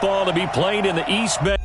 Ball to be played in the East Bay.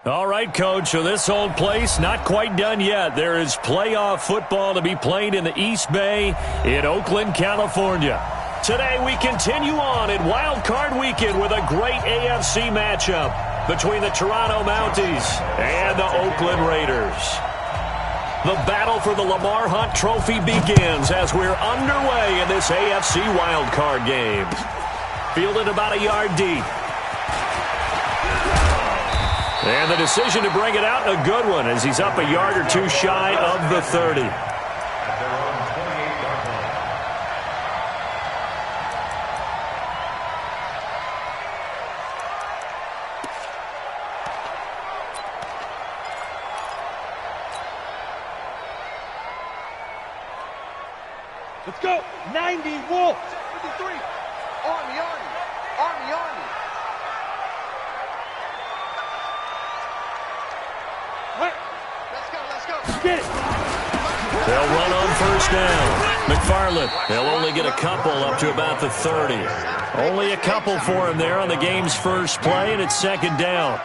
All right, Coach, so this old place not quite done yet. There is playoff football to be played in the East Bay in Oakland, California. Today we continue on in Wild Card Weekend with a great AFC matchup between the Toronto Mounties and the Oakland Raiders. The battle for the Lamar Hunt Trophy begins as we're underway in this AFC Wild Card game. Fielded about a yard deep. And the decision to bring it out, a good one, as he's up a yard or two shy of the 30. Let's go. 90 Wolves. 53. Army, Army. Army, Army. Let's go. Get it. They'll run on first down. McFarland, they'll only get a couple up to about the 30. Only a couple for him there on the game's first play, and it's second down.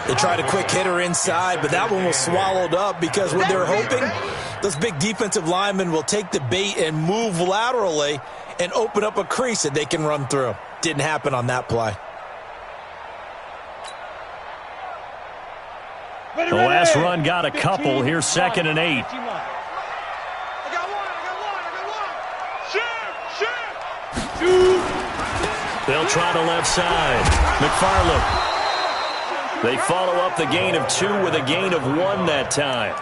They tried a quick hitter inside, but that one was swallowed up because what they're hoping, those big defensive linemen will take the bait and move laterally and open up a crease that they can run through. Didn't happen on that play. The last run got a couple. Here's 2nd and 8. I got one. Shoot. They'll try to left side. McFarland. They follow up the gain of 2 with a gain of 1 that time.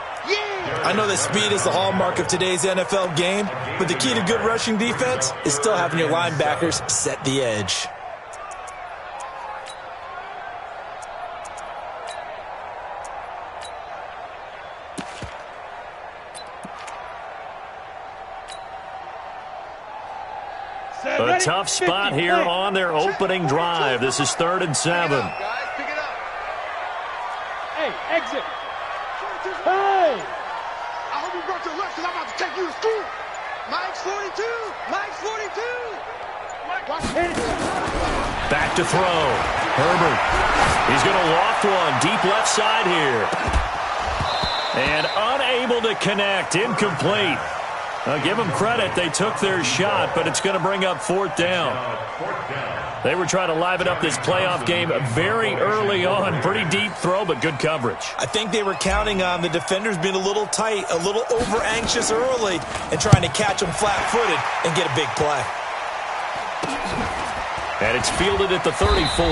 I know that speed is the hallmark of today's NFL game, but the key to good rushing defense is still having your linebackers set the edge. A tough spot here on their opening drive. This is 3rd and 7. Guys, pick it up. Hey, exit. Hey. I hope you brought your left because I'm about to take you to school. Mike's 42. Mike's 42. Back to throw. Herbert. He's going to loft one. Deep left side here. And unable to connect. Incomplete. I'll give them credit. They took their shot, but it's going to bring up 4th down. They were trying to liven up this playoff game very early on. Pretty deep throw, but good coverage. I think they were counting on the defenders being a little tight, a little over-anxious early, and trying to catch them flat-footed and get a big play. And it's fielded at the 34.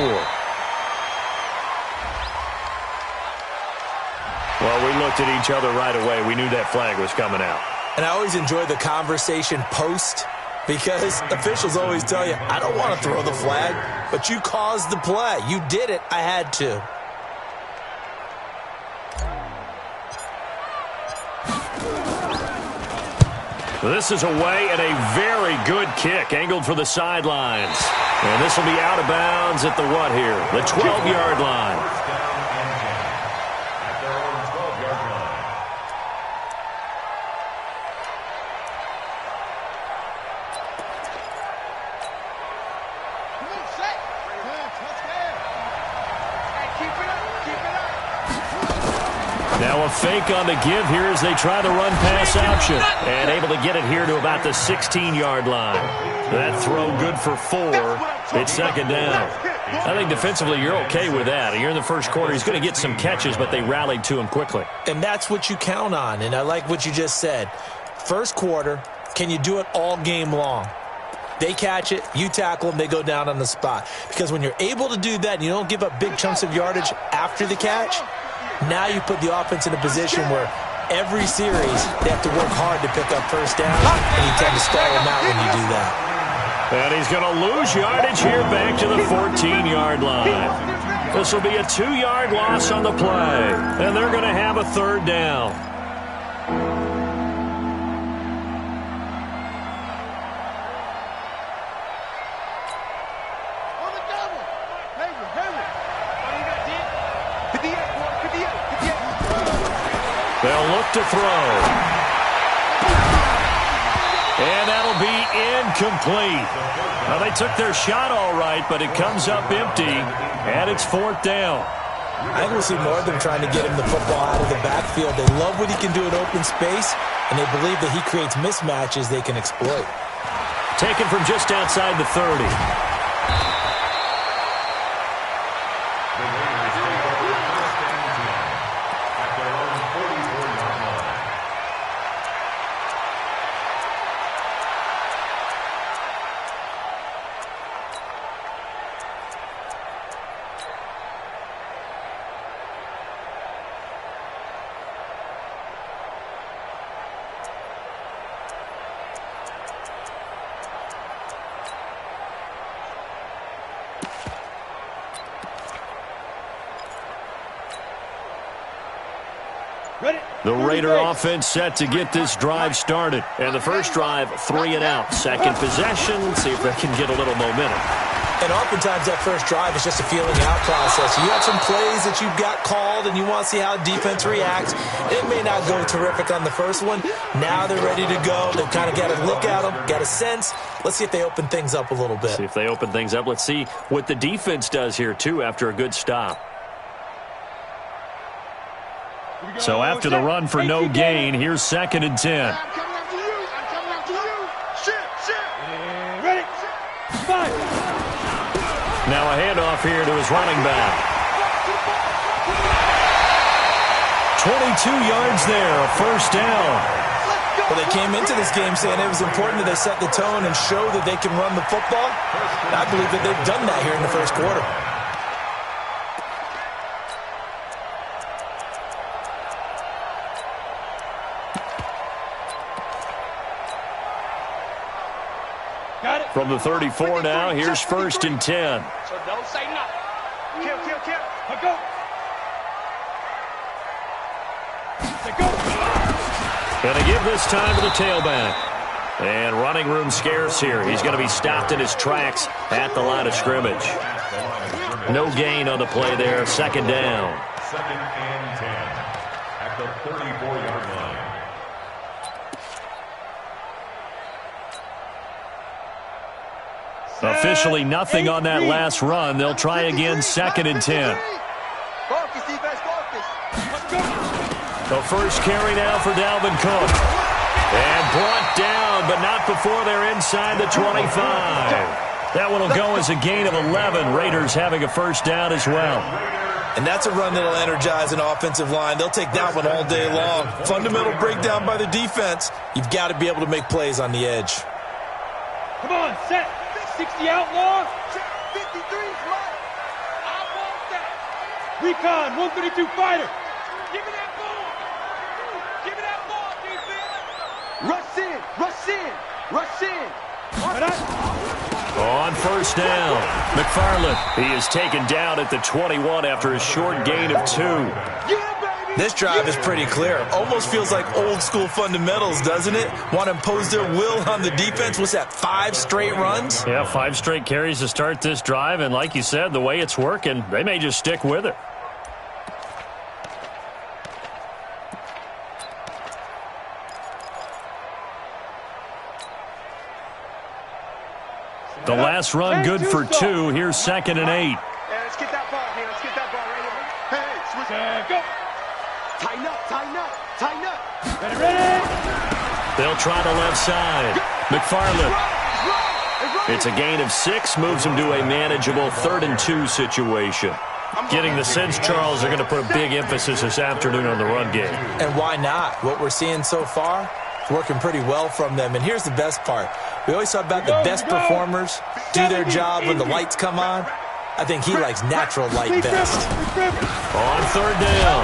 Well, we looked at each other right away. We knew that flag was coming out. And I always enjoy the conversation post because officials always tell you, I don't want to throw the flag, but you caused the play. You did it. I had to. This is away and a very good kick angled for the sidelines. And this will be out of bounds at the what here? The 12-yard line. Now a fake on the give here as they try the run-pass option. And able to get it here to about the 16-yard line. That throw good for 4. It's second down. I think defensively you're okay with that. You're in the first quarter. He's going to get some catches, but they rallied to him quickly. And that's what you count on, and I like what you just said. First quarter, can you do it all game long? They catch it, you tackle them, they go down on the spot. Because when you're able to do that and you don't give up big chunks of yardage after the catch, now you put the offense in a position where every series they have to work hard to pick up first down, and you tend to stall them out when you do that. And he's going to lose yardage here back to the 14-yard line. This will be a 2-yard loss on the play, and they're going to have a third down. They'll look to throw. And that'll be incomplete. Well, they took their shot all right, but it comes up empty, and it's fourth down. I think we'll see more of them trying to get him the football out of the backfield. They love what he can do in open space, and they believe that he creates mismatches they can exploit. Taken from just outside the 30. The Raider offense set to get this drive started. And the first drive, 3 and out. Second possession, see if they can get a little momentum. And oftentimes that first drive is just a feeling out process. You have some plays that you've got called and you want to see how defense reacts. It may not go terrific on the first one. Now they're ready to go. They've kind of got to look at them, got a sense. Let's see if they open things up a little bit. See if they open things up. Let's see what the defense does here, too, after a good stop. So after the run for no gain, here's 2nd and 10. I'm coming after you. I'm coming after you. Shit. Ready? Five. Now a handoff here to his running back. 22 yards there, a first down. Well, they came into this game saying it was important that they set the tone and show that they can run the football. I believe that they've done that here in the first quarter. From the 34 now, here's 1st and 10. So don't say nothing. Kill. Let go. Let go. Gonna give this time to the tailback. And running room scarce here. He's going to be stopped in his tracks at the line of scrimmage. No gain on the play there. 2nd down. 2nd and 10 at the 34-yard line. Officially nothing on that last run. They'll try again, 2nd and 10. Focus, defense, focus. The first carry now for Dalvin Cook. And brought down, but not before they're inside the 25. That one will go as a gain of 11. Raiders having a first down as well. And that's a run that'll energize an offensive line. They'll take that one all day long. Fundamental breakdown by the defense. You've got to be able to make plays on the edge. Come on, set. 60 outlaw. 53, smart. I want that. Recon, 132 fighter. Give me that ball. Give me that ball, defense. Rush in. On first down, McFarland. He is taken down at the 21 after a short gain of 2. This drive is pretty clear. Almost feels like old school fundamentals, doesn't it? Want to impose their will on the defense. What's that, 5 straight runs? Yeah, 5 straight carries to start this drive. And like you said, the way it's working, they may just stick with it. The last run good for 2. Here's 2nd and 8. Yeah, let's get that ball here. Let's get that ball right here. Hey, switch. Go. Tighten up, tighten up, tighten up. Ready? They'll try the left side. McFarland. It's a gain of 6, moves them to a manageable 3rd and 2 situation. Getting the sense, Charles, they're going to put a big emphasis this afternoon on the run game. And why not? What we're seeing so far is working pretty well from them. And here's the best part. We always talk about the best performers do their job when the lights come on. I think he likes natural light best. On 3rd down,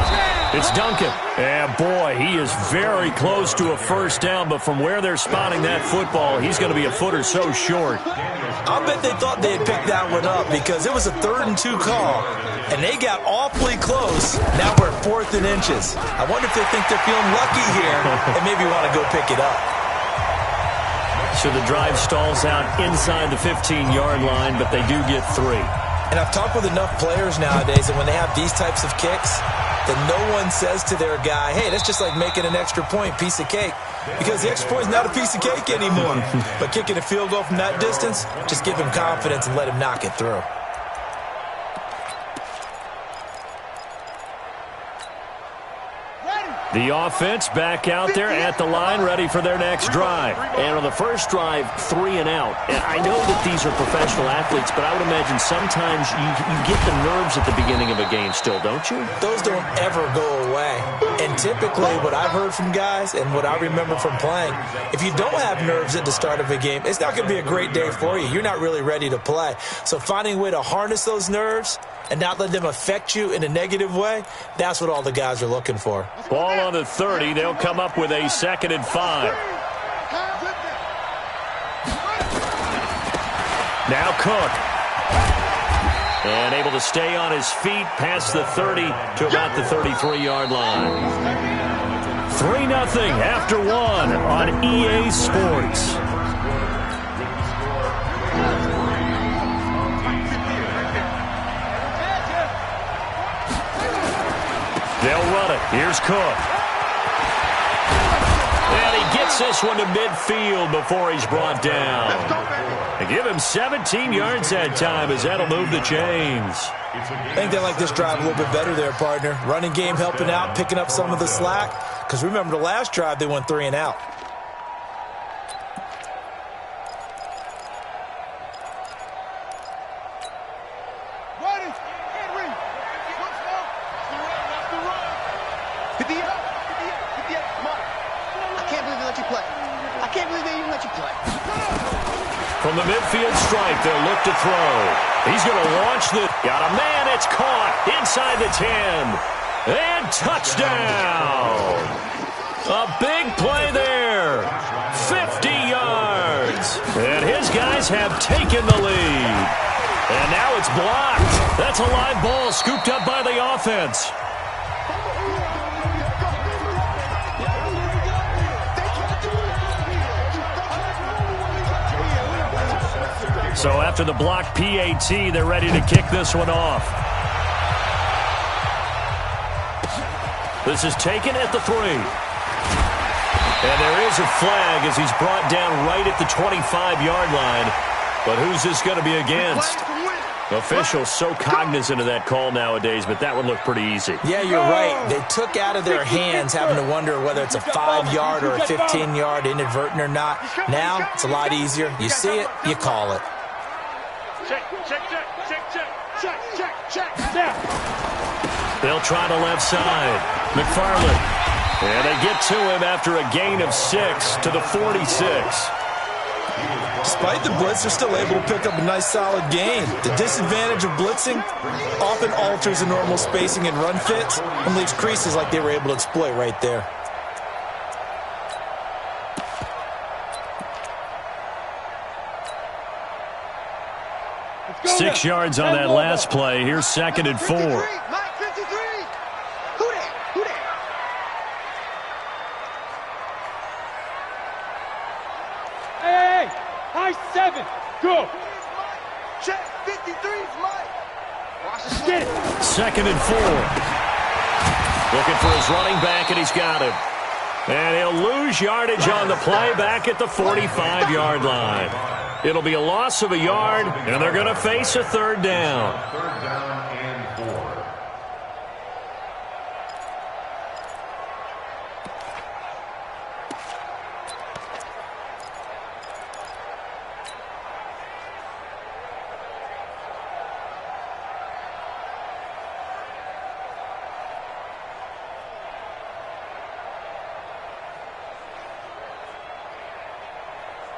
it's Duncan. And boy, he is very close to a first down, but from where they're spotting that football, he's going to be a foot or so short. I'll bet they thought they had picked that one up because it was a 3rd and 2 call, and they got awfully close. Now we're at 4th and inches. I wonder if they think they're feeling lucky here and maybe want to go pick it up. So the drive stalls out inside the 15-yard line, but they do get 3. And I've talked with enough players nowadays that when they have these types of kicks, that no one says to their guy, hey, that's just like making an extra point, piece of cake. Because the extra point is not a piece of cake anymore. But kicking a field goal from that distance, just give him confidence and let him knock it through. The offense back out there at the line, ready for their next drive. And on the first drive, 3 and out. And I know that these are professional athletes, but I would imagine sometimes you get the nerves at the beginning of a game still, don't you? Those don't ever go away. And typically what I've heard from guys and what I remember from playing, if you don't have nerves at the start of a game, it's not going to be a great day for you. You're not really ready to play. So finding a way to harness those nerves and not let them affect you in a negative way, that's what all the guys are looking for. Ball on the 30. They'll come up with a 2nd and 5. Now Cook. And able to stay on his feet past the 30 to about the 33-yard line. 3-0 after 1 on EA Sports. They'll run it. Here's Cook. And he gets this one to midfield before he's brought down. They give him 17 yards that time as that'll move the chains. I think they like this drive a little bit better there, partner. Running game helping out, picking up some of the slack. Because remember the last drive, they went 3 and out. From the midfield stripe, they'll look to throw. He's going to launch the... Got a man, it's caught inside the 10. And touchdown! A big play there. 50 yards. And his guys have taken the lead. And now it's blocked. That's a live ball scooped up by the offense. So after the blocked PAT, they're ready to kick this one off. This is taken at the 3. And there is a flag as he's brought down right at the 25-yard line. But who's this going to be against? Officials so cognizant of that call nowadays, but that would look pretty easy. Yeah, you're right. They took out of their hands having to wonder whether it's a 5-yard or a 15-yard inadvertent or not. Now, it's a lot easier. You see it, you call it. They'll try the left side. McFarland. And they get to him after a gain of 6 to the 46. Despite the blitz, they're still able to pick up a nice solid gain. The disadvantage of blitzing often alters the normal spacing and run fits and leaves creases like they were able to exploit right there. Go 6 yards on that last play. Here's 2nd and 4. Hey, high 7. Go. Check 53's Mike. Get it. 2nd and 4. Looking for his running back, and he's got him. And he'll lose yardage on the play back at the 45-yard line. It'll be a loss of a yard, and they're going to face a 3rd down. 3rd down and 4.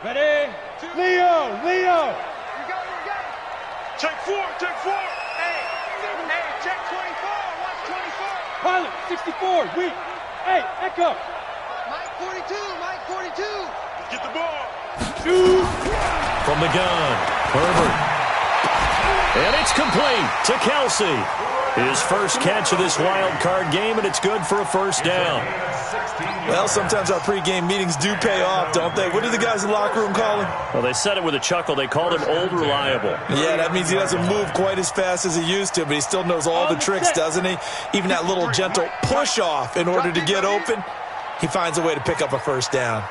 Ready? Leo! Leo! Check four! Hey, check 24! Watch 24! Pilot, 64, weak. Hey, Echo! Mike 42! Get the ball! Shoot! From the gun, Herbert. And it's complete to Kelsey. His first catch of this wild card game, and it's good for a first down. Well, sometimes our pregame meetings do pay off, don't they? What do the guys in the locker room call him? Well, they said it with a chuckle. They called him Old Reliable. Yeah, that means he doesn't move quite as fast as he used to, but he still knows all the tricks, doesn't he? Even that little gentle push-off in order to get open, he finds a way to pick up a first down.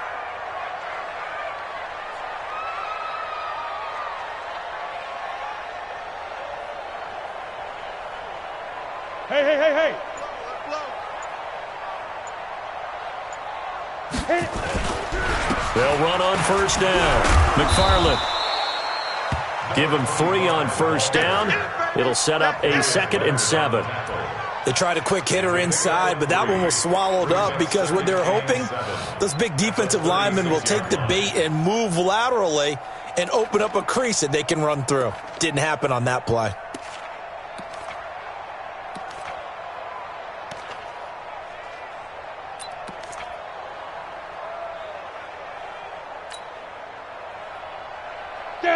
Hey! They'll run on first down. McFarland. Give him 3 on first down. It'll set up a 2nd and 7. They tried a quick hitter inside, but that one was swallowed up because what they're hoping, those big defensive linemen will take the bait and move laterally and open up a crease that they can run through. Didn't happen on that play.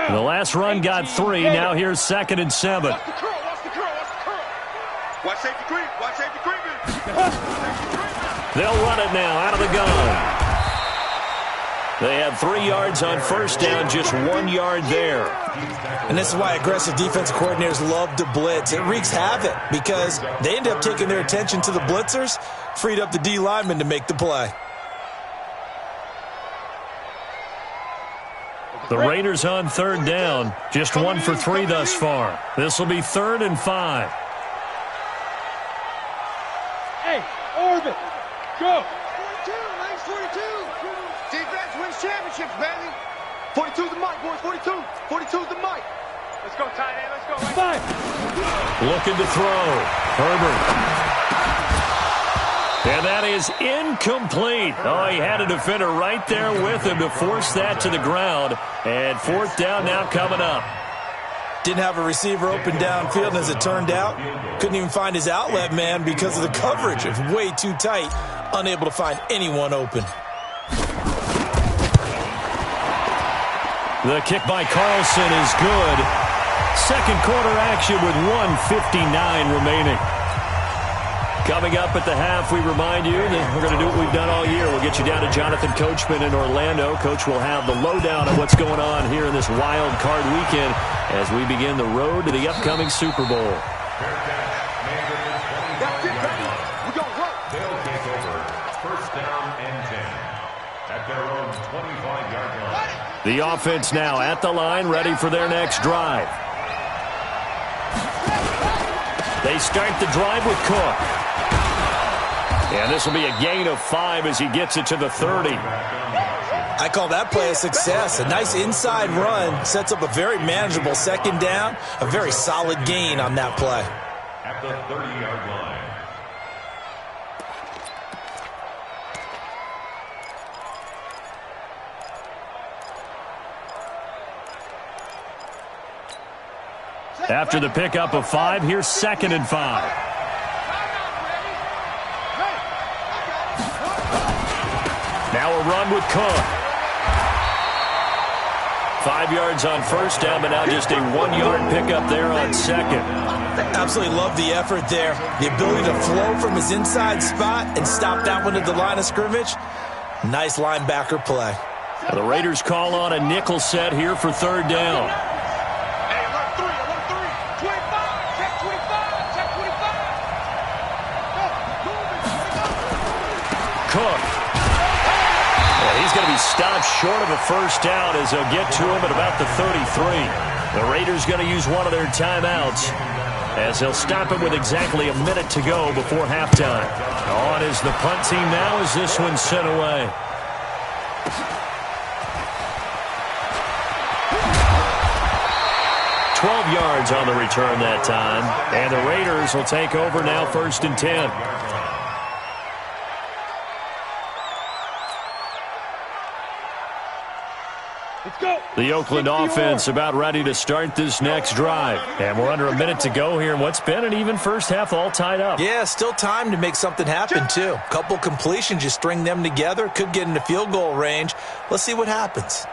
The last run got 3. Now here's 2nd and 7. Watch the curl! Watch safety creep! They'll run it now out of the gun. They had 3 yards on first down, just 1 yard there. And this is why aggressive defensive coordinators love to blitz. It wreaks havoc because they end up taking their attention to the blitzers, freed up the D lineman to make the play. The Raiders on 3rd down, just 1 for 3 thus far. This will be 3rd and 5. Hey, Orbit! Go! 42! Nice 42! Defense wins championships, baby! 42's the mic, boys! 42's the mic! Let's go, tight end, let's go! Five! Looking to throw. Herbert. And that is incomplete. Oh, he had a defender right there with him to force that to the ground. And 4th down now coming up. Didn't have a receiver open downfield, and as it turned out, couldn't even find his outlet man because of the coverage. It was way too tight, unable to find anyone open. The kick by Carlson is good. Second quarter action with 1:59 remaining. Coming up at the half, we remind you that we're going to do what we've done all year. We'll get you down to Jonathan Coachman in Orlando. Coach will have the lowdown on what's going on here in this wild card weekend as we begin the road to the upcoming Super Bowl. That's it, baby! We're going to work! They'll take over 1st down and 10 at their own 25-yard line. The offense now at the line, ready for their next drive. They start the drive with Cook. And this will be a gain of 5 as he gets it to the 30. I call that play a success. A nice inside run sets up a very manageable 2nd down. A very solid gain on that play. At the 30-yard line. After the pickup of 5, here's 2nd and 5. Now a run with Cook. 5 yards on first down, but now just a 1-yard pickup there on 2nd. Absolutely love the effort there. The ability to flow from his inside spot and stop that one at the line of scrimmage. Nice linebacker play. Now the Raiders call on a nickel set here for 3rd down. Hey, alert 3! 25! Check 25! Check 25! Cook. And he's going to be stopped short of a first down as they'll get to him at about the 33. The Raiders going to use one of their timeouts as they'll stop it with exactly a minute to go before halftime. On is the punt team now as this one's sent away. Yards on the return that time, and the Raiders will take over now 1st and 10. The Oakland offense about ready to start this next drive. And we're under a minute to go here in what's been an even first half, all tied up. Yeah, still time to make something happen, too. Couple completions, you string them together, could get into field goal range. Let's see what happens.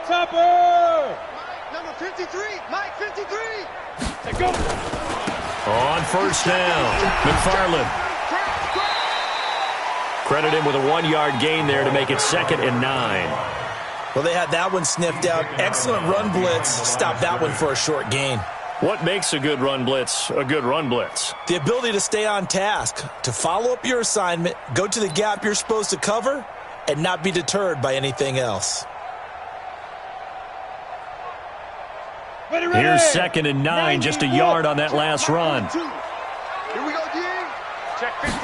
Topper! Number 53, Mike 53. Let's go. On first down, McFarland. Credit him with a 1-yard gain there to make it 2nd and 9. Well, they had that one sniffed out. Excellent run blitz. Stop that one for a short gain. What makes a good run blitz a good run blitz? The ability to stay on task, to follow up your assignment, go to the gap you're supposed to cover, and not be deterred by anything else. Ready. Here's 2nd and 9, just a yard on that last run. Here we go, D. Check 50.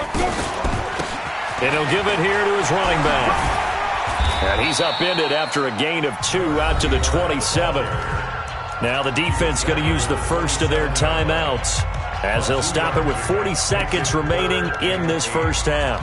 And he'll give it here to his running back. And he's upended after a gain of 2 out to the 27. Now the defense going to use the first of their timeouts as they'll stop it with 40 seconds remaining in this first half.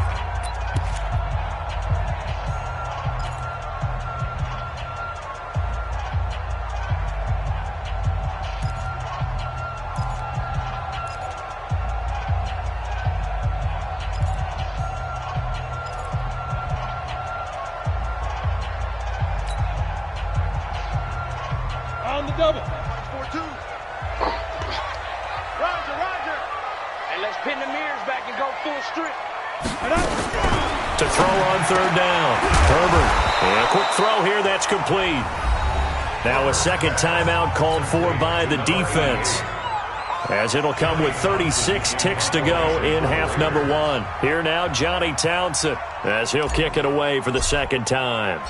On the double. 4-2. Roger. And let's pin the mirrors back and go full strip. To throw on 3rd down. Herbert. And a quick throw here. That's complete. Now a second timeout called for by the defense, as it'll come with 36 ticks to go in half number 1. Here now, Johnny Townsend, as he'll kick it away for the second time.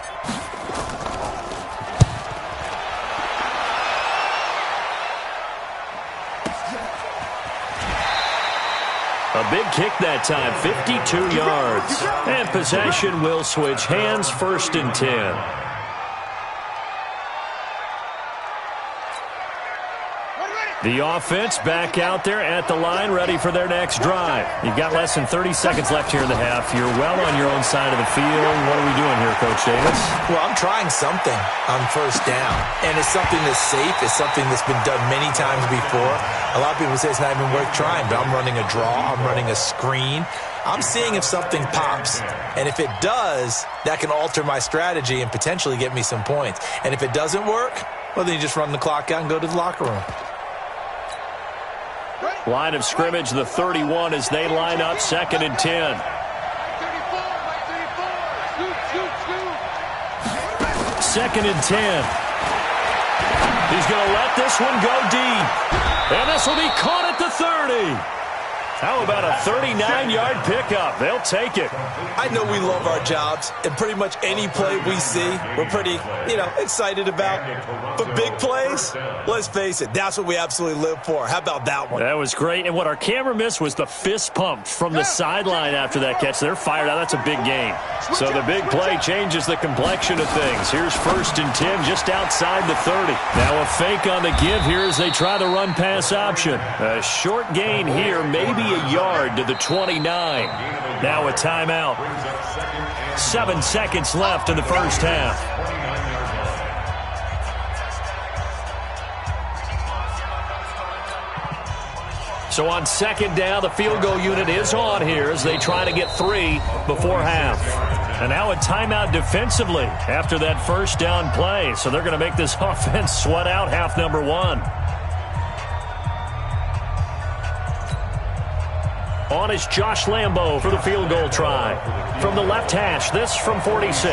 A big kick that time, 52 yards. And possession will switch hands, 1st and 10. The offense back out there at the line, ready for their next drive. You've got less than 30 seconds left here in the half. You're well on your own side of the field. What are we doing here, Coach Davis? Well, I'm trying something on first down, and it's something that's safe. It's something that's been done many times before. A lot of people say it's not even worth trying, but I'm running a draw. I'm running a screen. I'm seeing if something pops, and if it does, that can alter my strategy and potentially get me some points. And if it doesn't work, well, then you just run the clock out and go to the locker room. Line of scrimmage, the 31, as they line up, 2nd and 10. 2nd and 10. He's going to let this one go deep. And this will be caught at the 30. How about a 39-yard pickup? They'll take it. I know we love our jobs, and pretty much any play we see, we're pretty, excited about. But big plays, let's face it, that's what we absolutely live for. How about that one? That was great. And what our camera missed was the fist pump from the sideline after that catch. They're fired out. That's a big game. So the big play changes the complexion of things. Here's 1st and 10 just outside the 30. Now a fake on the give here as they try the run-pass option. A short gain here, maybe a yard to the 29. Now a timeout. 7 seconds left in the first half. So on 2nd down, the field goal unit is on here as they try to get 3 before half. And now a timeout defensively after that first down play. So they're going to make this offense sweat out half number 1. On is Josh Lambo for the field goal try. From the left hash, this from 46.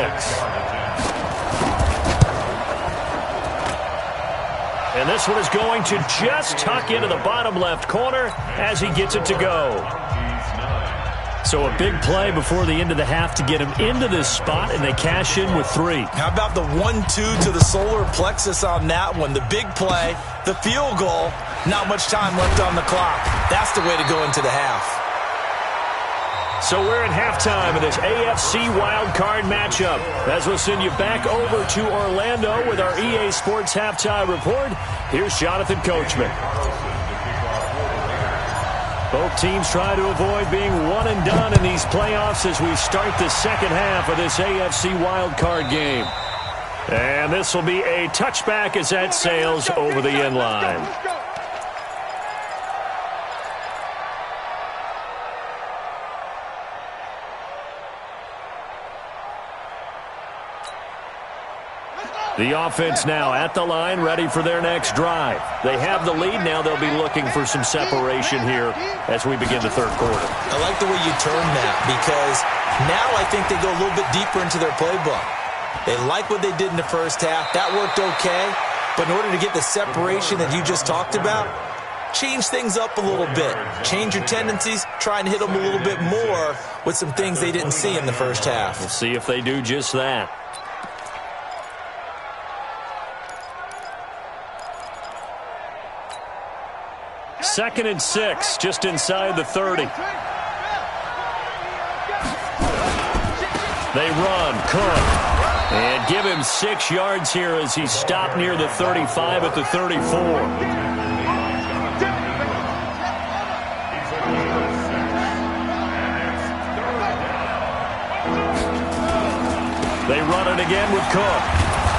And this one is going to just tuck into the bottom left corner as he gets it to go. So a big play before the end of the half to get him into this spot, and they cash in with 3. How about the 1-2 to the solar plexus on that one? The big play, the field goal, not much time left on the clock. That's the way to go into the half. So we're in halftime of this AFC wildcard matchup. As we'll send you back over to Orlando with our EA Sports Halftime Report, here's Jonathan Coachman. Both teams try to avoid being one and done in these playoffs as we start the second half of this AFC wildcard game. And this will be a touchback as that sails over the end line. The offense now at the line, ready for their next drive. They have the lead. Now they'll be looking for some separation here as we begin the third quarter. I like the way you turn that because now I think they go a little bit deeper into their playbook. They like what they did in the first half. That worked okay. But in order to get the separation that you just talked about, change things up a little bit. Change your tendencies. Try and hit them a little bit more with some things they didn't see in the first half. We'll see if they do just that. Second and 6, just inside the 30. They run, Cook, and give him 6 yards here as he stopped near the 35 at the 34. They run it again with Cook.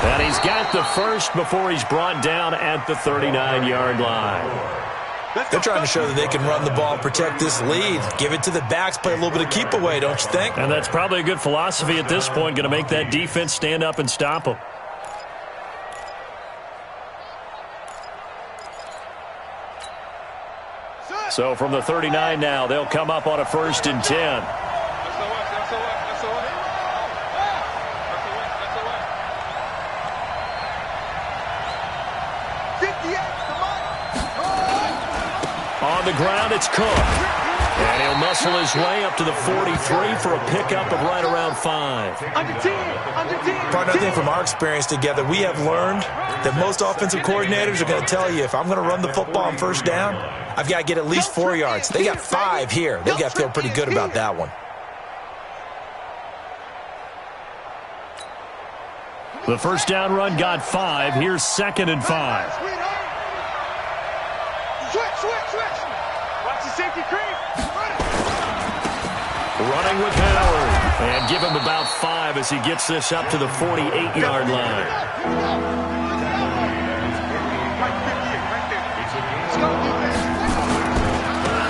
And he's got the first before he's brought down at the 39-yard line. They're trying to show that they can run the ball and protect this lead. Give it to the backs, play a little bit of keep away, don't you think? And that's probably a good philosophy at this point, going to make that defense stand up and stop them. So from the 39 now, they'll come up on a 1st and 10. On the ground, it's Cook. And he'll muscle his way up to the 43 for a pickup of right around 5. Partner, I think from our experience together, we have learned that most offensive coordinators are going to tell you, if I'm going to run the football on 1st down, I've got to get at least 4 yards. They got 5 here. They got to feel pretty good about that one. The 1st down run got 5. Here's 2nd and 5. Watch the safety creep. Running with Howard. And give him about 5 as he gets this up to the 48-yard line.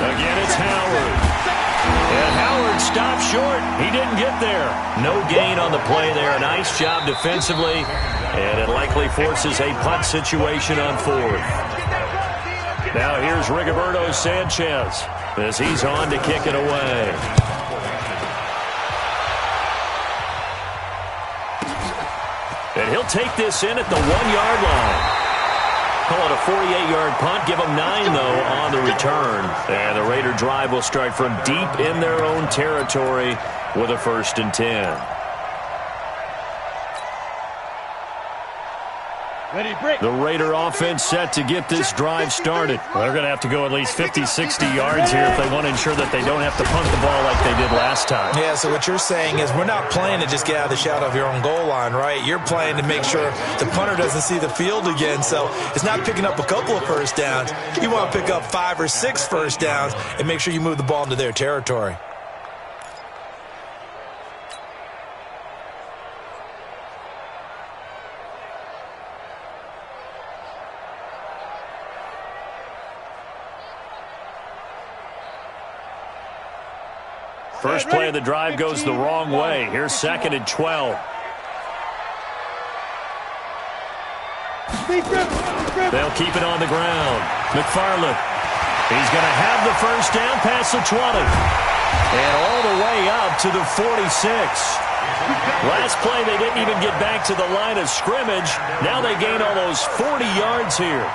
Again, it's Howard. And Howard stopped short. He didn't get there. No gain on the play there. Nice job defensively. And it likely forces a punt situation on 4th. Now here's Rigoberto Sanchez as he's on to kick it away. And he'll take this in at the 1-yard line. Call it a 48-yard punt. Give them 9, though, on the return. And the Raider drive will start from deep in their own territory with a 1st and 10. The Raider offense set to get this drive started. They're going to have to go at least 50, 60 yards here if they want to ensure that they don't have to punt the ball like they did last time. Yeah, so what you're saying is we're not playing to just get out of the shadow of your own goal line, right? You're playing to make sure the punter doesn't see the field again. So it's not picking up a couple of 1st downs. You want to pick up 5 or 6 1st downs and make sure you move the ball into their territory. First play of the drive goes the wrong way. Here's 2nd and 12. They'll keep it on the ground. McFarland. He's going to have the 1st down past the 20. And all the way up to the 46. Last play, they didn't even get back to the line of scrimmage. Now they gain almost 40 yards here.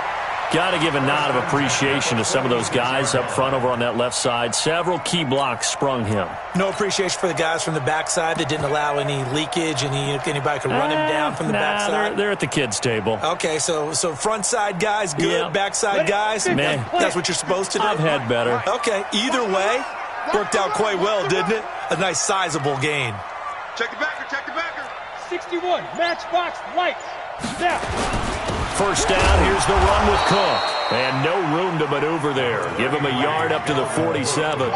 Got to give a nod of appreciation to some of those guys up front over on that left side. Several key blocks sprung him. No appreciation for the guys from the backside that didn't allow any leakage, and anybody could run him down from the backside. They're at the kids' table. Okay, so front side guys good, yeah. Backside guys, man, that's what you're supposed to do? I've had better. Okay, either way, worked out quite well, didn't it? A nice sizable gain. Check the backer, check the backer. 61, matchbox, lights. Now. 1st down, here's the run with Cook. And no room to maneuver there. Give him a yard up to the 47.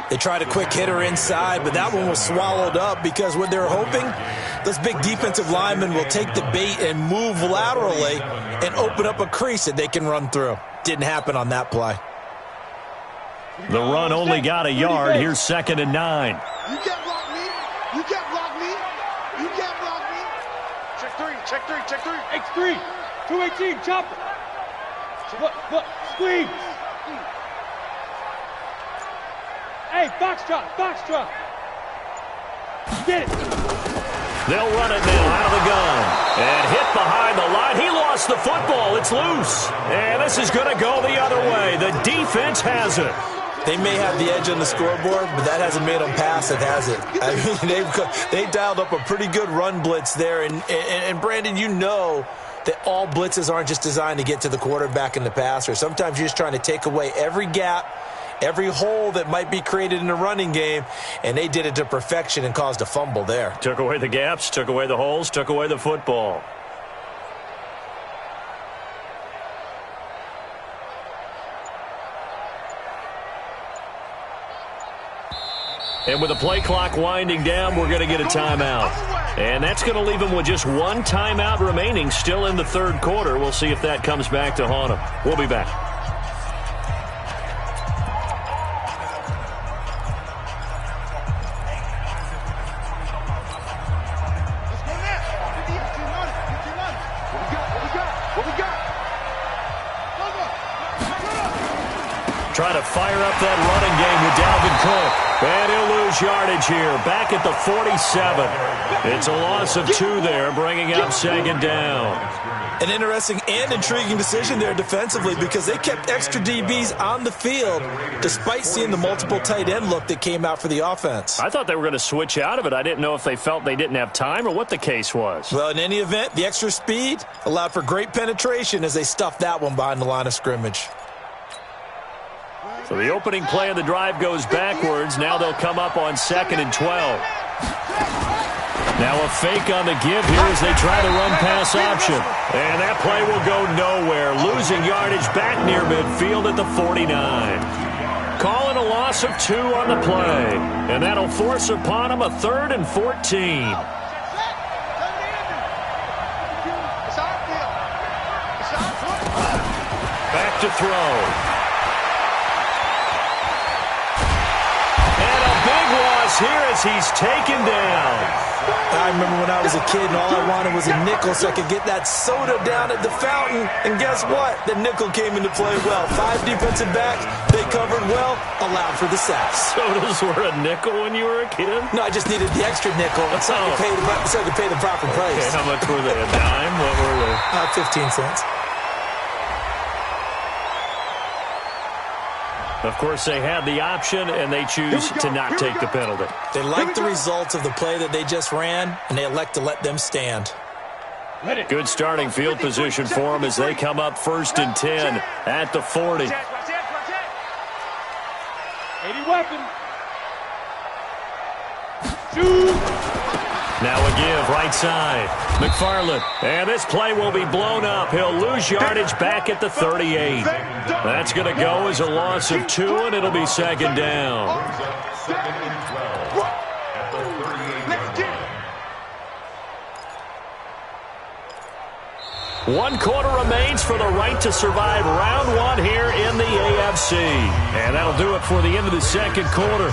They tried a quick hitter inside, but that one was swallowed up because what they're hoping, those big defensive linemen will take the bait and move laterally and open up a crease that they can run through. Didn't happen on that play. The run only got a yard. Here's 2nd and 9. You can't block me. You can't block me. You can't block me. Check three. Check three. Check three. X3. 218. Chopper. Look. Squeeze. Hey, box drop. Get it. They'll run it now out of the gun. And hit behind the line. He lost the football. It's loose. And this is going to go the other way. The defense has it. They may have the edge on the scoreboard, but that hasn't made them pass it, has it? I mean, they dialed up a pretty good run blitz there. And Brandon, you know that all blitzes aren't just designed to get to the quarterback and the passer. Sometimes you're just trying to take away every gap, every hole that might be created in the running game, and they did it to perfection and caused a fumble there. Took away the gaps, took away the holes, took away the football. And with the play clock winding down, we're going to get a timeout. And that's going to leave them with just one timeout remaining still in the third quarter. We'll see if that comes back to haunt them. We'll be back. Trying to fire up that running game with Dalvin Cook. And he'll lose yardage here. Back at the 47. It's a loss of 2 there, bringing up 2nd down. An interesting and intriguing decision there defensively because they kept extra DBs on the field despite seeing the multiple tight end look that came out for the offense. I thought they were going to switch out of it. I didn't know if they felt they didn't have time or what the case was. Well, in any event, the extra speed allowed for great penetration as they stuffed that one behind the line of scrimmage. So the opening play of the drive goes backwards. Now they'll come up on 2nd and 12. Now a fake on the give here as they try the run-pass option. And that play will go nowhere. Losing yardage back near midfield at the 49. Calling a loss of 2 on the play. And that'll force upon them a 3rd and 14. Back to throw. Here as he's taken down. I remember when I was a kid and all I wanted was a nickel so I could get that soda down at the fountain. And guess what? The nickel came into play well. 5 defensive backs, they covered well, allowed for the sacks. Sodas were a nickel when you were a kid? No, I just needed the extra nickel so I could pay the proper price. Okay, how much were they? A dime? What were they? 15 cents. Of course, they had the option, and they choose to not take the penalty. They like the results of the play that they just ran, and they elect to let them stand. Good starting field position for them as they come up 1st and 10 at the 40. 80 weapon. Shoot. Now a give, right side. McFarland. And this play will be blown up. He'll lose yardage back at the 38. That's going to go as a loss of 2, and it'll be 2nd down. 2nd and 12 at the 38. 1 quarter remains for the right to survive round 1 here in the AFC. And that'll do it for the end of the 2nd quarter.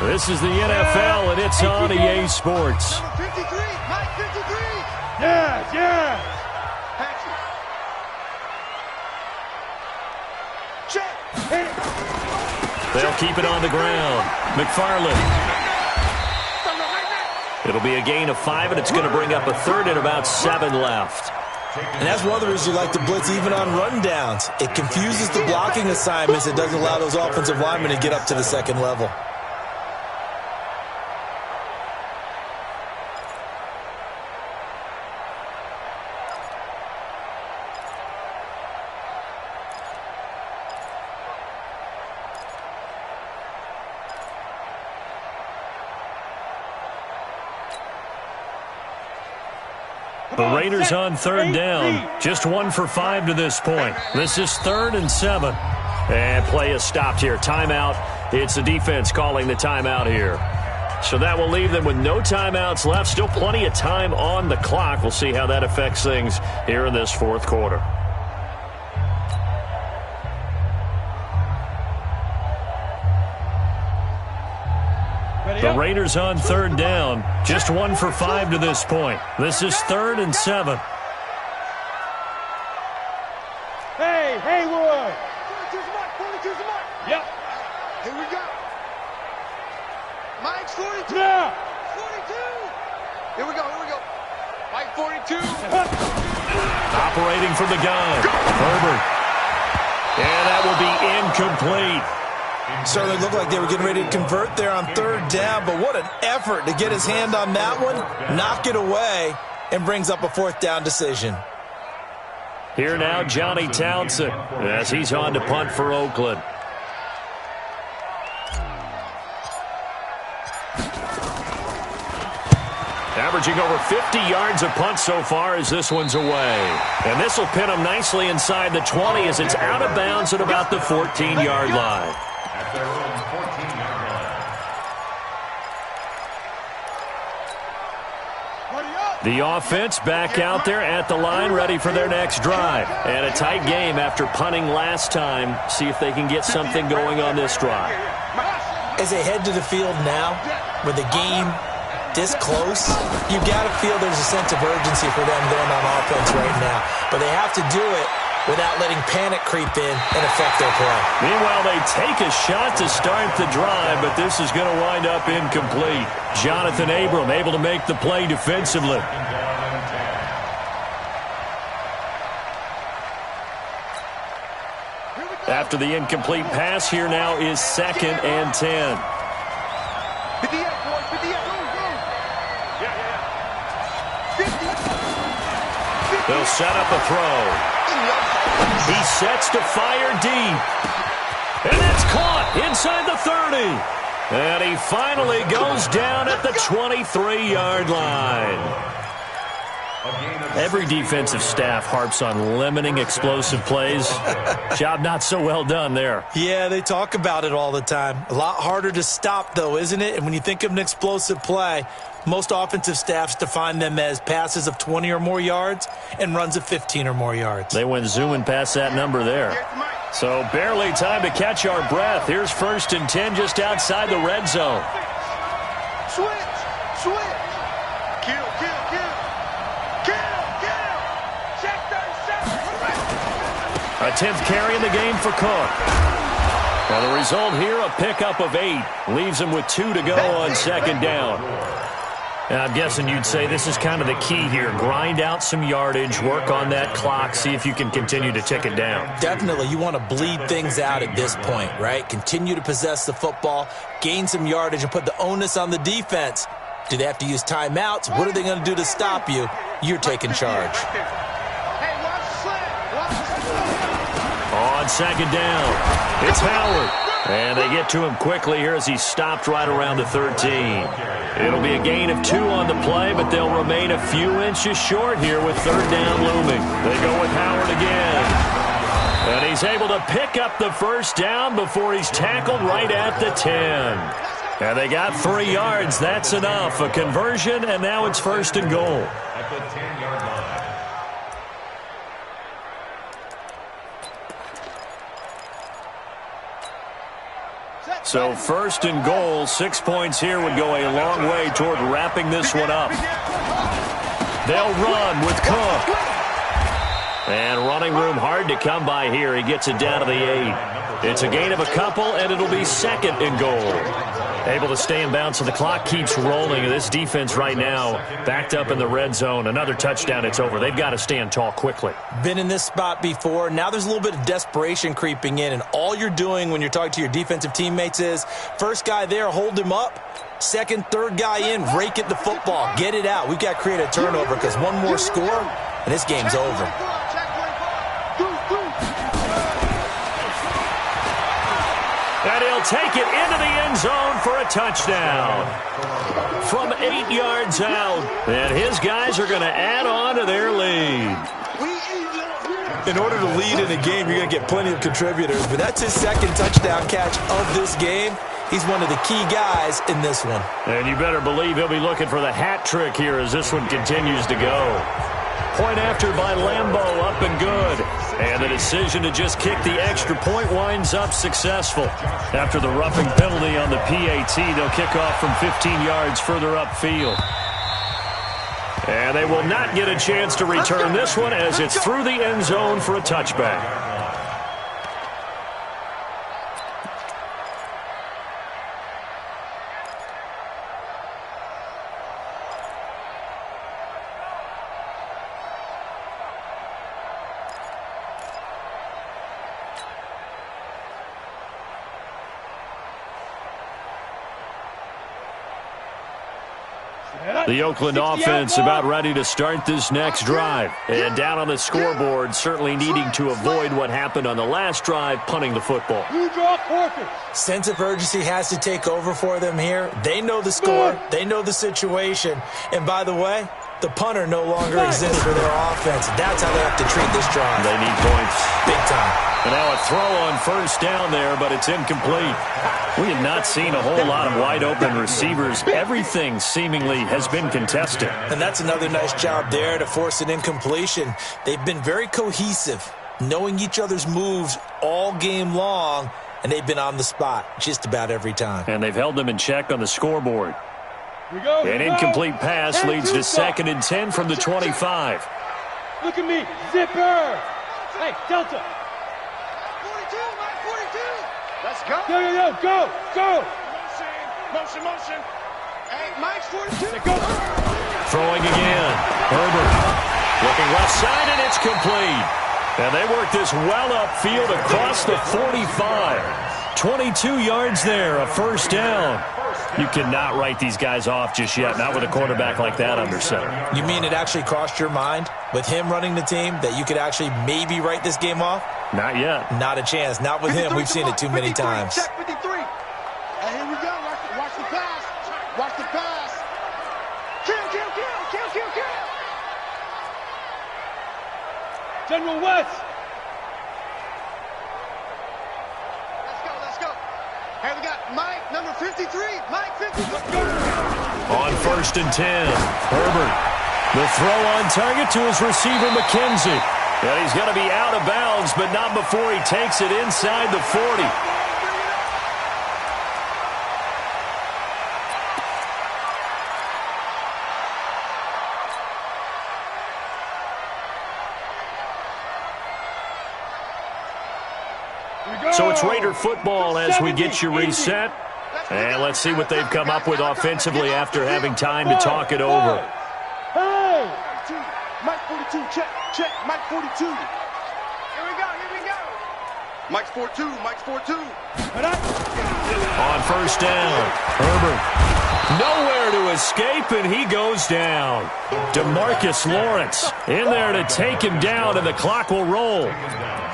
This is the NFL, and it's on EA Sports. Number 53, Mike 53. Yeah. Check. They'll keep it on the ground. McFarland. It'll be a gain of 5, and it's going to bring up a 3rd and about 7 left. And that's one of the reasons you like to blitz even on rundowns. It confuses the blocking assignments. It doesn't allow those offensive linemen to get up to the 2nd level. Come The Raiders on third down. Just 1 for 5 to this point. This is 3rd and 7. And play is stopped here. Timeout. It's the defense calling the timeout here. So that will leave them with no timeouts left. Still plenty of time on the clock. We'll see how that affects things here in this fourth quarter. The Raiders on third down. Just 1 for 5 to this point. This is 3rd and 7. Hey, Haywood! 42's the mark, 42's the mark. Yep. Here we go. Mike's 42. Yeah. 42. Here we go. Mike 42. Operating from the gun. Herbert. And that will be incomplete. Certainly looked like they were getting ready to convert there on third down, but what an effort to get his hand on that one, knock it away, and brings up a fourth down decision. Here now, Johnny Townsend, as he's on to punt for Oakland. Averaging over 50 yards a punt so far as this one's away. And this will pin him nicely inside the 20 as it's out of bounds at about the 14-yard line. At their own 14-yard line. The offense back out there at the line, ready for their next drive. And a tight game after punting last time. See if they can get something going on this drive. As they head to the field now, with the game this close, you got to feel there's a sense of urgency for them going on offense right now. But they have to do it without letting panic creep in and affect their play. Meanwhile, they take a shot to start the drive, but this is going to wind up incomplete. Jonathan Abram able to make the play defensively. After the incomplete pass, here now is 2nd and 10. 58, boys, 58. They'll set up a throw. He sets to fire deep. And it's caught inside the 30. And he finally goes down at the 23-yard line. Every defensive staff harps on limiting explosive plays. Job not so well done there. Yeah, they talk about it all the time. A lot harder to stop, though, isn't it? And when you think of an explosive play, most offensive staffs define them as passes of 20 or more yards and runs of 15 or more yards. They went zooming past that number there. So barely time to catch our breath. Here's 1st and 10 just outside the red zone. Switch. Kill. Check 37. A 10th carry in the game for Cook. Now the result here, a pickup of 8. Leaves him with 2 to go on 2nd down. And I'm guessing you'd say this is kind of the key here. Grind out some yardage, work on that clock, see if you can continue to tick it down. Definitely. You want to bleed things out at this point, right? Continue to possess the football, gain some yardage, and put the onus on the defense. Do they have to use timeouts? What are they going to do to stop you? You're taking charge. Hey, watch the slant. On 2nd down, it's Howard. And they get to him quickly here as he's stopped right around the 13. It'll be a gain of 2 on the play, but they'll remain a few inches short here with 3rd down looming. They go with Howard again. And he's able to pick up the 1st down before he's tackled right at the 10. And they got 3 yards. That's enough. A conversion, and now it's 1st and goal. At the 10-yard line. So 1st and goal, 6 points here would go a long way toward wrapping this one up. They'll run with Cook. And running room hard to come by here. He gets it down to the 8. It's a gain of a couple, and it'll be 2nd and goal. Able to stay in bounds, so the clock keeps rolling. This defense right now backed up in the red zone. Another touchdown, it's over. They've got to stand tall quickly. Been in this spot before. Now there's a little bit of desperation creeping in, and all you're doing when you're talking to your defensive teammates is, first guy there, hold him up. Second, third guy in, rake at the football. Get it out. We've got to create a turnover because one more score, and this game's over. And he'll take it into the end zone for a touchdown. From 8 yards out. And his guys are going to add on to their lead. In order to lead in a game, you're going to get plenty of contributors. But that's his second touchdown catch of this game. He's one of the key guys in this one. And you better believe he'll be looking for the hat trick here as this one continues to go. Point after by Lambeau, up and good. And the decision to just kick the extra point winds up successful. After the roughing penalty on the PAT, they'll kick off from 15 yards further upfield. And they will not get a chance to return this one as it's through the end zone for a touchback. The Oakland offense about ready to start this next drive. And down on the scoreboard, certainly needing to avoid what happened on the last drive, punting the football. Sense of urgency has to take over for them here. They know the score. They know the situation. And by the way, the punter no longer exists for their offense. That's how they have to treat this drive. They need points. Big time. And now a throw on first down there, but it's incomplete. We have not seen a whole lot of wide-open receivers. Everything seemingly has been contested. And that's another nice job there to force an incompletion. They've been very cohesive, knowing each other's moves all game long, and they've been on the spot just about every time. And they've held them in check on the scoreboard. An incomplete pass leads to 2nd and 10 from the 25. Look at me, zipper. Hey, Delta. 42, Mike 42. Let's go. Go. Motion. Hey, Mike's 42. Go. Throwing again. Herbert looking left side, and it's complete. And they work this well upfield across the 45. 22 yards there, a first down. You cannot write these guys off just yet, not with a quarterback like that under center. You mean it actually crossed your mind with him running the team that you could actually maybe write this game off? Not yet. Not a chance. Not with him. We've seen it too many times. Check 53. And here we go. Watch the pass. Watch the pass. Kill. General West. Let's go. Here we got Mike, number 53. Mike 53. On 1st and 10, Herbert. The throw on target to his receiver, McKenzie. And he's going to be out of bounds, but not before he takes it inside the 40. So it's Raider football as we get you reset. And let's see what they've come up with offensively after having time to talk it over. Hey! Mike 42, check. Mike 42. Here we go. Mike's 4-2. On first down, Herbert. Nowhere to escape, and he goes down. DeMarcus Lawrence in there to take him down, and the clock will roll.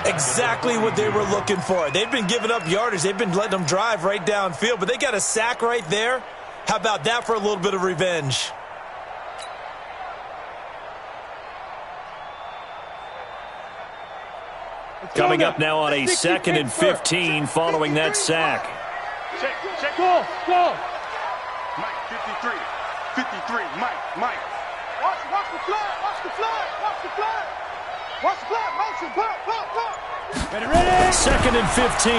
Exactly what they were looking for. They've been giving up yardage. They've been letting them drive right downfield, but they got a sack right there. How about that for a little bit of revenge? Coming up now on a 2nd and 15 following that sack. Check. Go. Mike 53. Mike. Watch the flag. Motion. Pop. Ready. 2nd and 15.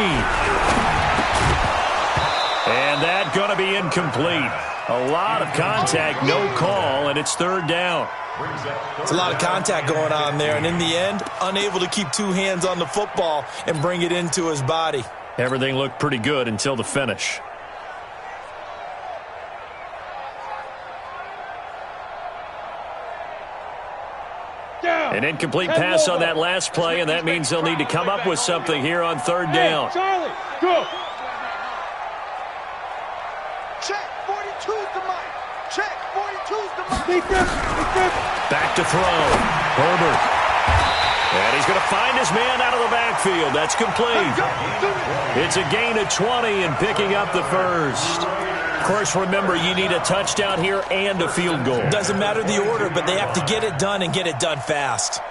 And that going to be incomplete. A lot of contact, no call, and it's 3rd down. It's a lot of contact going on there, and in the end, unable to keep two hands on the football and bring it into his body. Everything looked pretty good until the finish. An incomplete pass on that last play, and that means they'll need to come up with something here on 3rd down. Charlie, go. Check 42's the Mike. Check 42's the Mike. Defense. Back to throw. Herbert. And he's going to find his man out of the backfield. That's complete. It's a gain of 20 and picking up the first. Of course, remember, you need a touchdown here and a field goal. Doesn't matter the order, but they have to get it done and get it done fast.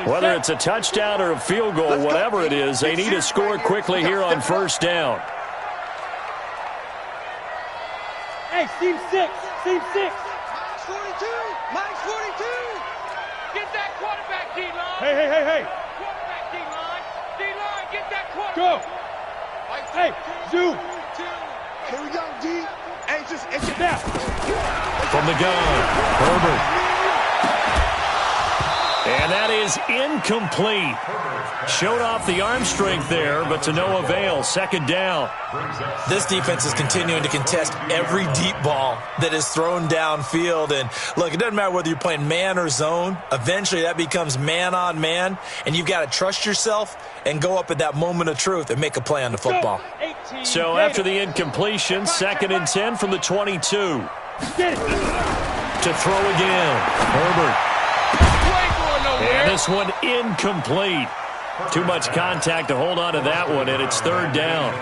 Whether it's a touchdown or a field goal, whatever it is, they need to score quickly here on first down. Hey, seam 6. Seam 6. Minus 42. Minus 42. Get that quarterback, D-line. Hey. Quarterback, D-line. D-line, get that quarterback. Go. Hey, zoom. Here we go, D. Hey, just Snap. From the gun, Herbert. And that is incomplete. Showed off the arm strength there, but to no avail. Second down. This defense is continuing to contest every deep ball that is thrown downfield. And look, it doesn't matter whether you're playing man or zone. Eventually that becomes man on man, and you've got to trust yourself and go up at that moment of truth and make a play on the football. So after the incompletion, 2nd and 10 from the 22. To throw again, Herbert. And this one incomplete. Too much contact to hold on to that one, and it's 3rd down.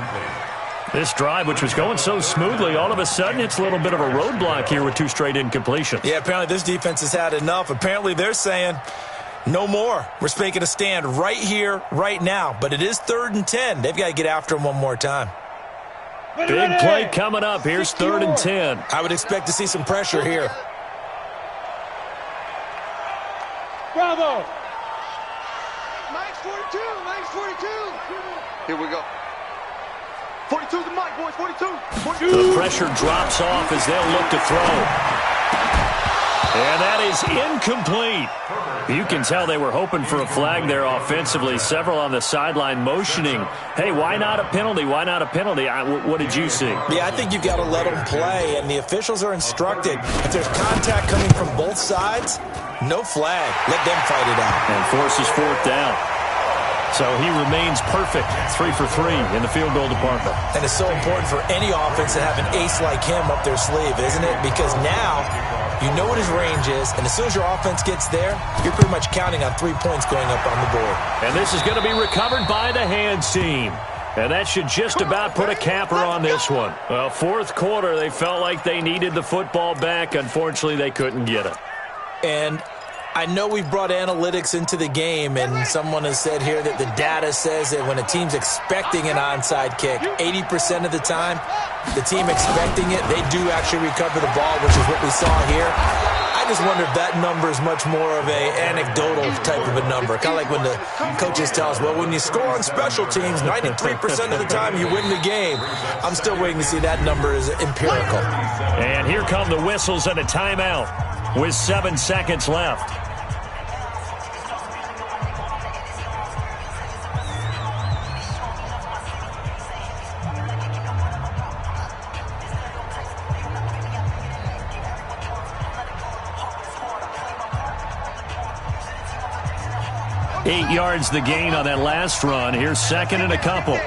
This drive, which was going so smoothly, all of a sudden it's a little bit of a roadblock here with 2 straight incompletions. Yeah, apparently this defense has had enough. Apparently they're saying, no more. We're making a stand right here, right now. But it is 3rd and 10. They've got to get after him one more time. Big play coming up. Here's 3rd and 10. I would expect to see some pressure here. Bravo. minus 42. Minus 42. Here we go. 42 is the mic, boys. 42. The pressure drops off as they'll look to throw. And that is incomplete. You can tell they were hoping for a flag there offensively. Several on the sideline motioning. Hey, why not a penalty? Why not a penalty? What did you see? Yeah, I think you've got to let them play, and the officials are instructed. If there's contact coming from both sides, no flag. Let them fight it out. And forces 4th down. So he remains perfect, 3 for 3 in the field goal department. And it's so important for any offense to have an ace like him up their sleeve, isn't it? Because now you know what his range is, and as soon as your offense gets there, you're pretty much counting on 3 points going up on the board. And this is going to be recovered by the hands team. And that should just about put a capper on this one. Well, 4th quarter, they felt like they needed the football back. Unfortunately, they couldn't get it. And I know we've brought analytics into the game, and someone has said here that the data says that when a team's expecting an onside kick, 80% of the time, the team expecting it, they do actually recover the ball, which is what we saw here. I just wonder if that number is much more of a anecdotal type of a number. Kind of like when the coaches tell us, well, when you score on special teams, 93% of the time you win the game. I'm still waiting to see that number is empirical. And here come the whistles and a timeout with 7 seconds left. Eight yards the gain on that last run. Here's 2nd and a couple.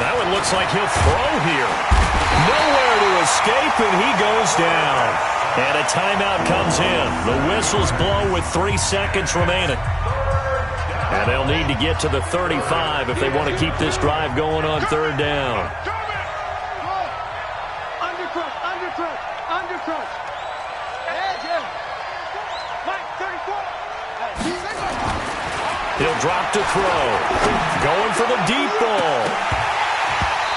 That one looks like he'll throw here. Nowhere to escape, and he goes down. And a timeout comes in. The whistles blow with 3 seconds remaining. And they'll need to get to the 35 if they want to keep this drive going on 3rd down. Undercrush. Mike, 34. He'll drop to throw. Going for the deep ball.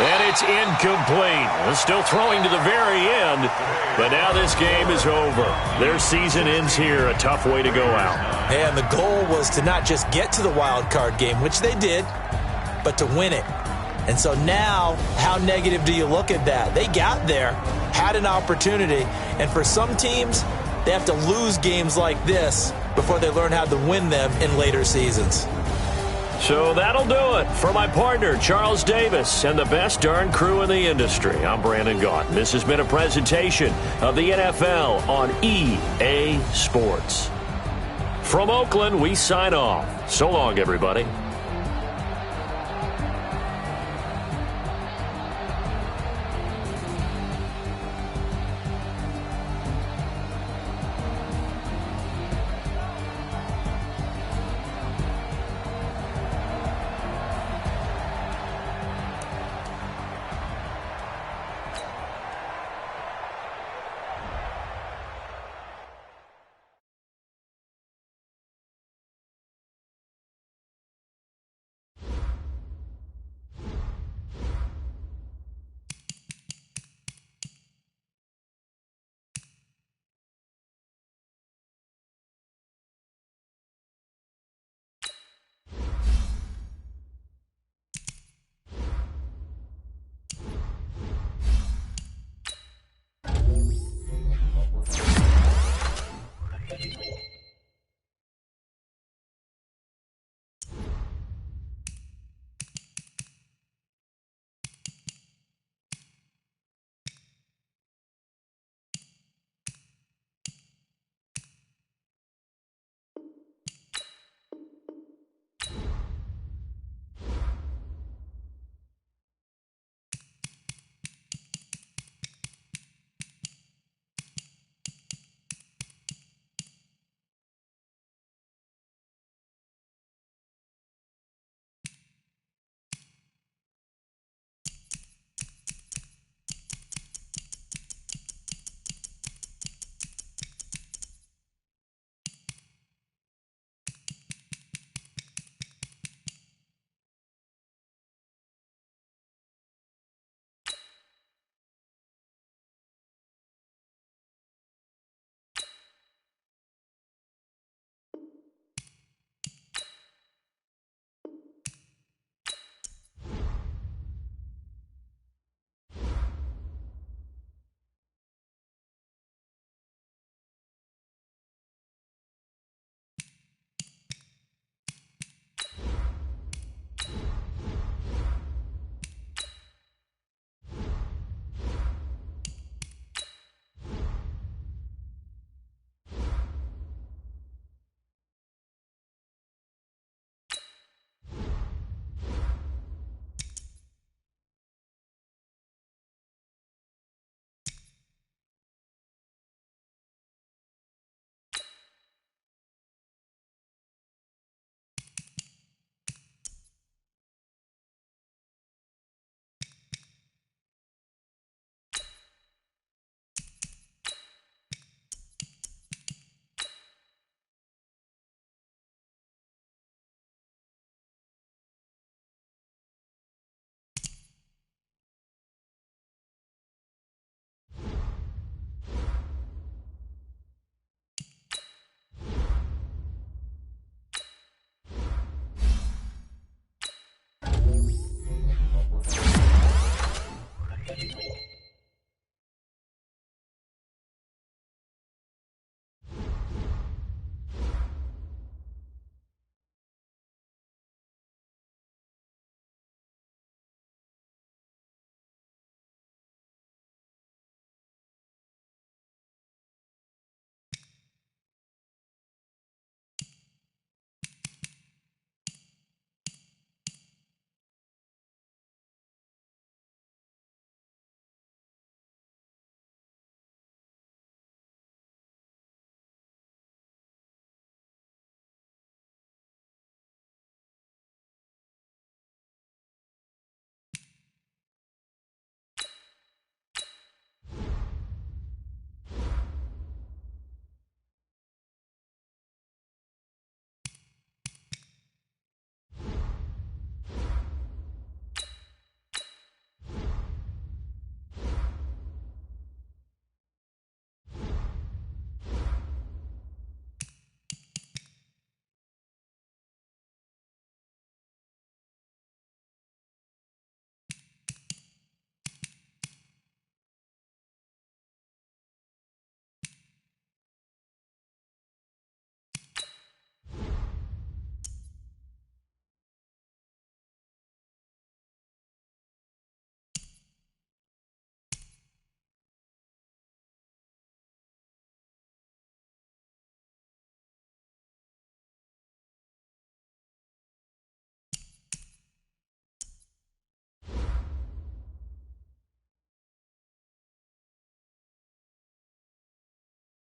And it's incomplete. They're still throwing to the very end. But now this game is over. Their season ends here. A tough way to go out. And the goal was to not just get to the wild card game, which they did, but to win it. And so now, how negative do you look at that? They got there, had an opportunity, and for some teams, they have to lose games like this before they learn how to win them in later seasons. So that'll do it for my partner, Charles Davis, and the best darn crew in the industry. I'm Brandon Gaunt. This has been a presentation of the NFL on EA Sports. From Oakland, we sign off. So long, everybody.